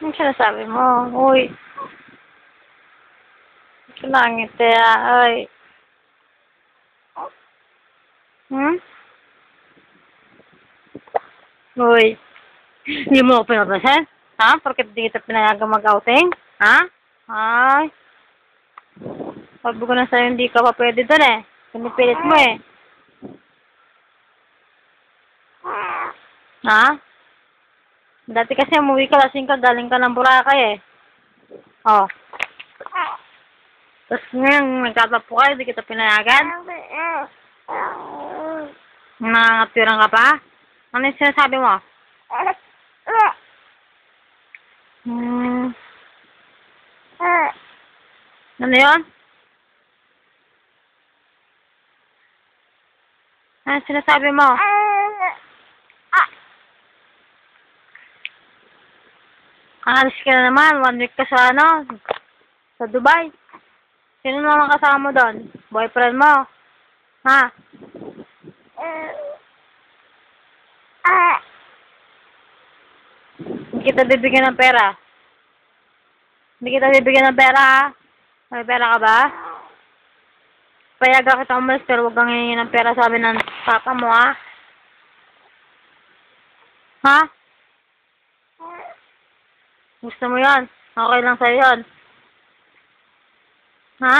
Ano sinasabi mo? Uy. Ito lang ito ay. Hmm? Uy. Hindi mo ako pinapasin? Ha? Porket di kita pinayagang mag-outing? Ha? Ay. Sabi ko na sa'yo, hindi ka pa pwede doon eh. Pinipilit mo eh. Ha? Dati kasi umuwi ka, lasing ka, galing ka ng Boracay eh. Oh. Tapos ngayon, nagtatapo ka, hindi kita pinayagan. Nangangatiran ka pa? Ano yung sinasabi mo? Ano yun? Ano yung sinasabi mo? Alis ka na naman, 1 week ka sa sa Dubai. Sino naman kasama mo doon? Boyfriend mo? Ha? Hindi kita bibigyan ng pera. Hindi kita bibigyan ng pera, ha? May pera ka ba? Payagan kita umalis, pero huwag kang hihingi ng pera, sabi ng papa mo, ha? Ha? Gusto mo yan? Okay lang sa'yo yan. Ha?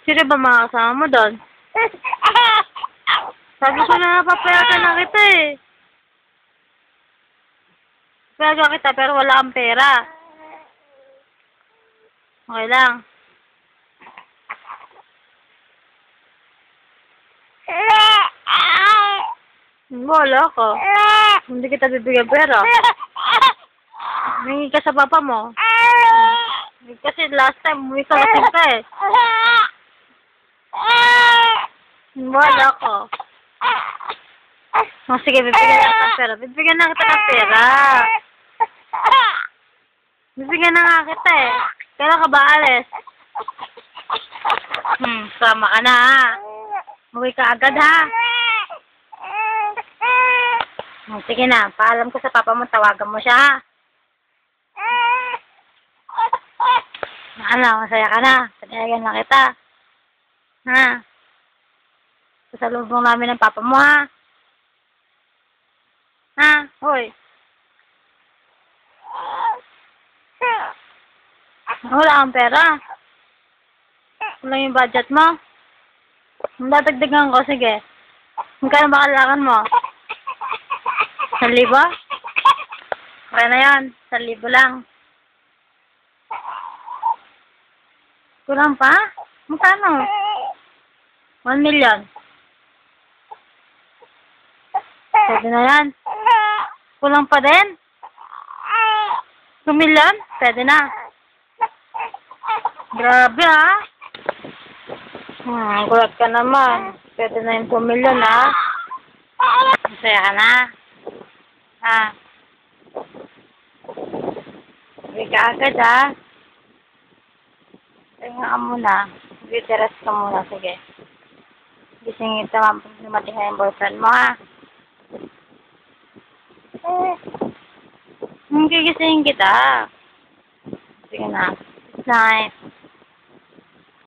Sino ba mga kasama mo doon? Sabi ko na papayagan na kita eh. Papayagan kita pero wala kang pera. Okay lang. Wala ko. Hindi kita bibigyan pera. Hingi ka sa papa mo. Kasi last time, umuwi ka lasing ka eh. Wala ko. Oh, sige, bibigyan na kita ng pera. Bibigyan na kita ng pera. Bibigyan na nga kita eh. Kailan ka ba alis? Sama ka na ha. Umuwi ka agad ha. Sige na, paalam ko sa papa mo, tawagan mo siya ha. Ano, masaya ka na. Panayagan na kita. Ha? Sasalubong namin ng papa mo ha. Ha? Hoy. Wala kang pera. Wala yung budget mo. Dadagdagan ko, sige. Magkano ba kailangan mo? 1,000? Okay na yan. 1,000 lang. Kulang pa? Magkano? 1 million. Pwede na yan. Kulang pa din? 2 million? Pwede na. Grabe ha? Gulat ka naman. Pwede na yung 2 million ha? Masaya ka na? Ha? Hindi ka agad ha? Tingnan ka muna. Beauty-rest ka muna. Sige. Gisingin ka pag dumating na yung boyfriend mo ha? Gigisingin kita. Sige na. Good night.